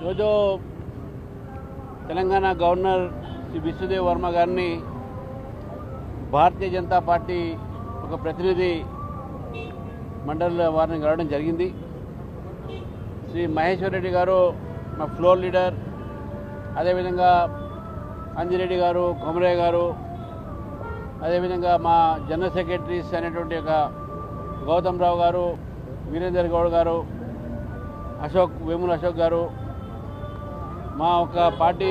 ఈరోజు తెలంగాణ గవర్నర్ శ్రీ విశ్వదేవ్ వర్మ గారిని భారతీయ జనతా పార్టీ ఒక ప్రతినిధి మండలి వారిని కలవడం జరిగింది. శ్రీ మహేశ్వర్ రెడ్డి గారు మా ఫ్లోర్ లీడర్, అదేవిధంగా అంజిరెడ్డి గారు, కొమరయ్య గారు, అదేవిధంగా మా జనరల్ సెక్రటరీస్ అనేటువంటి ఒక గౌతమ్ రావు గారు, వీరేందర్ గౌడ్ గారు, వేముల అశోక్ గారు, మా ఒక పార్టీ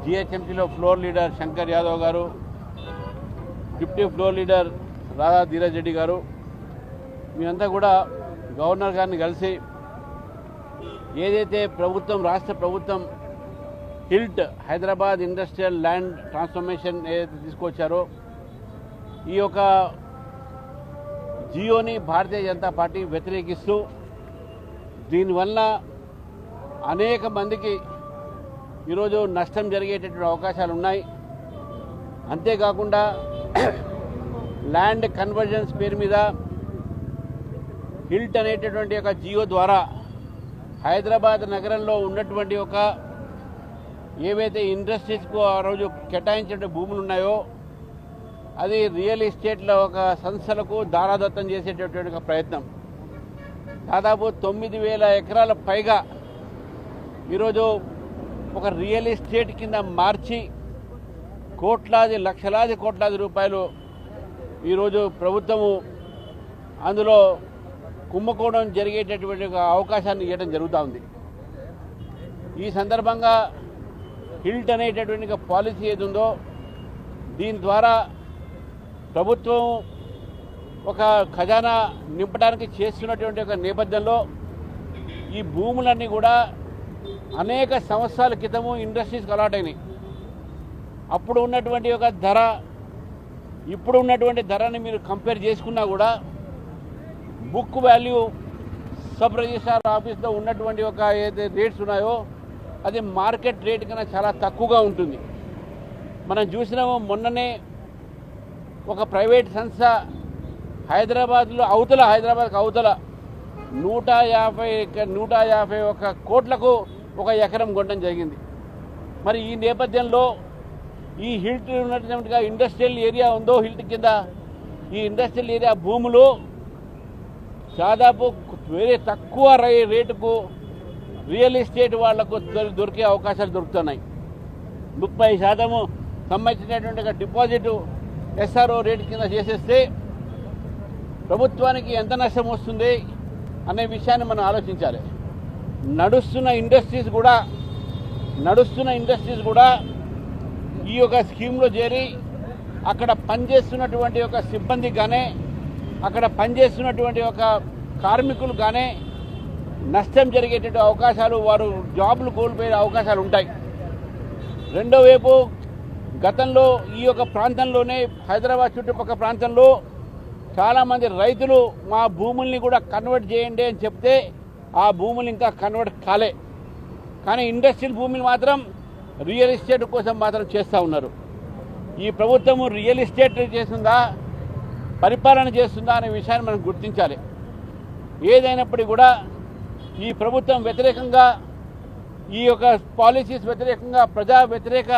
జిహెచ్ఎంసీలో floor leader Shankar Yadav garu, deputy floor leader Radha Dheeraj Reddy garu, మేమంతా కూడా గవర్నర్ గారిని కలిసి ఏదైతే రాష్ట్ర ప్రభుత్వం HILT Hyderabad industrial land transformation ఏదైతే తీసుకొచ్చారో ఈ యొక్క జియోని భారతీయ జనతా పార్టీ వ్యతిరేకిస్తూ దీనివల్ల అనేక మందికి ఈరోజు నష్టం జరిగేటటువంటి అవకాశాలు ఉన్నాయి. అంతేకాకుండా ల్యాండ్ కన్వర్జన్స్ పేరు మీద హిల్ట్ అనేటటువంటి ఒక జియో ద్వారా హైదరాబాద్ నగరంలో ఉన్నటువంటి ఒక ఏవైతే ఇండస్ట్రీస్కు ఆ రోజు కేటాయించిన భూములు ఉన్నాయో అది రియల్ ఎస్టేట్లో ఒక సంస్థలకు దారాదత్తం చేసేటటువంటి ఒక ప్రయత్నం. దాదాపు 9,000 ఎకరాల పైగా ఈరోజు ఒక రియల్ ఎస్టేట్ కింద మార్చి లక్షలాది కోట్లాది రూపాయలు ఈరోజు ప్రభుత్వము అందులో కుంభకోణం జరిగేటటువంటి ఒక అవకాశాన్ని ఇవ్వడం జరుగుతూ ఉంది. ఈ సందర్భంగా హిల్ట్ అనేటటువంటి ఒక పాలసీ ఏది ఉందో దీని ద్వారా ప్రభుత్వం ఒక ఖజానా నింపడానికి చేస్తున్నటువంటి ఒక నేపథ్యంలో ఈ భూములన్నీ కూడా అనేక సంవత్సరాల క్రితము ఇండస్ట్రీస్కి అలాట్ అయినాయి. అప్పుడు ఉన్నటువంటి ఒక ధర ఇప్పుడు ఉన్నటువంటి ధరని మీరు కంపేర్ చేసుకున్నా కూడా బుక్ వాల్యూ సబ్ రిజిస్ట్రార్ ఆఫీస్లో ఉన్నటువంటి ఒక ఏదైతే రేట్స్ ఉన్నాయో అది మార్కెట్ రేట్ కన్నా చాలా తక్కువగా ఉంటుంది. మనం చూసినాము మొన్ననే ఒక ప్రైవేట్ సంస్థ హైదరాబాద్కు అవతల 151 కోట్లకు ఒక ఎకరం కొనడం జరిగింది. మరి ఈ నేపథ్యంలో ఈ హిల్ట్ ఉన్నటువంటిగా ఇండస్ట్రియల్ ఏరియా ఉందో హిల్ట్ కింద ఈ ఇండస్ట్రియల్ ఏరియా భూములు దాదాపు వేరే తక్కువ రేటుకు రియల్ ఎస్టేట్ వాళ్లకు దొరికే అవకాశాలు దొరుకుతున్నాయి. 30% సంబంధించినటువంటి డిపాజిట్ ఎస్ఆర్ఓ రేటు కింద చేసేస్తే ప్రభుత్వానికి ఎంత నష్టం వస్తుంది అనే విషయాన్ని మనం ఆలోచించాలి. నడుస్తున్న ఇండస్ట్రీస్ కూడా ఈ యొక్క స్కీమ్లో చేరి అక్కడ పనిచేస్తున్నటువంటి ఒక సిబ్బంది కానీ అక్కడ పనిచేస్తున్నటువంటి ఒక కార్మికులు కానీ నష్టం జరిగేటువంటి అవకాశాలు, వారు జాబులు కోల్పోయే అవకాశాలు ఉంటాయి. రెండో వైపు గతంలో ఈ యొక్క ప్రాంతంలోనే హైదరాబాద్ చుట్టుపక్కల ప్రాంతంలో చాలామంది రైతులు మా భూముల్ని కూడా కన్వర్ట్ చేయండి అని చెప్తే ఆ భూములు ఇంకా కన్వర్ట్ కాలే. కానీ ఇండస్ట్రియల్ భూములు మాత్రం రియల్ ఎస్టేట్ కోసం మాత్రం చేస్తూ ఉన్నారు. ఈ ప్రభుత్వము రియల్ ఎస్టేట్ చేస్తుందా, పరిపాలన చేస్తుందా అనే విషయాన్ని మనం గుర్తించాలి. ఏదైనప్పటికీ కూడా ఈ ప్రభుత్వం వ్యతిరేకంగా ఈ యొక్క పాలసీస్ వ్యతిరేకంగా ప్రజా వ్యతిరేక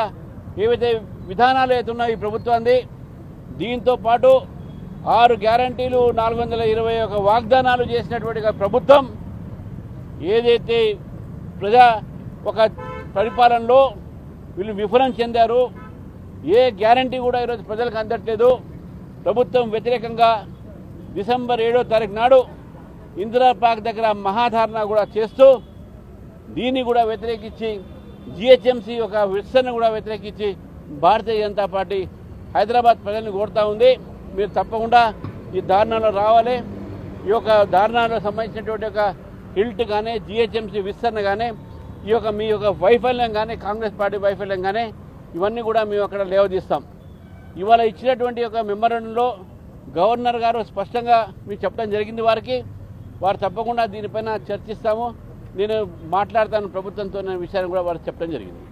ఏవైతే విధానాలు అవుతున్నాయో ఈ ప్రభుత్వాన్ని, దీంతో పాటు 6 గ్యారంటీలు 421 వాగ్దానాలు చేసినటువంటి ప్రభుత్వం ఏదైతే ఒక పరిపాలనలో వీళ్ళు విఫలం చెందారు, ఏ గ్యారంటీ కూడా ఈరోజు ప్రజలకు అందట్లేదు. ప్రభుత్వం వ్యతిరేకంగా డిసెంబర్ 7వ తారీఖు నాడు ఇందిరా పార్క్ దగ్గర మహాధారణ కూడా చేస్తూ దీన్ని కూడా వ్యతిరేకించి జిహెచ్ఎంసీ ఒక విస్తరణ కూడా వ్యతిరేకించి భారతీయ జనతా పార్టీ హైదరాబాద్ ప్రజల్ని కోరుతూ ఉంది. మీరు తప్పకుండా ఈ ధారణలో రావాలి. ఈ యొక్క ధారణలో సంబంధించినటువంటి ఒక హిల్ట్ కానీ జిహెచ్ఎంసీ విస్తరణ కానీ మీ యొక్క వైఫల్యం కానీ కాంగ్రెస్ పార్టీ వైఫల్యం కానీ ఇవన్నీ కూడా మేము అక్కడ లేవదీస్తాం. ఇవాళ ఇచ్చినటువంటి ఒక మెమోరాండంలో గవర్నర్ గారు స్పష్టంగా మీకు చెప్పడం జరిగింది. వారు తప్పకుండా దీనిపైన చర్చిస్తాము, నేను మాట్లాడతాను ప్రభుత్వంతో అనే విషయాన్ని కూడా వారు చెప్పడం జరిగింది.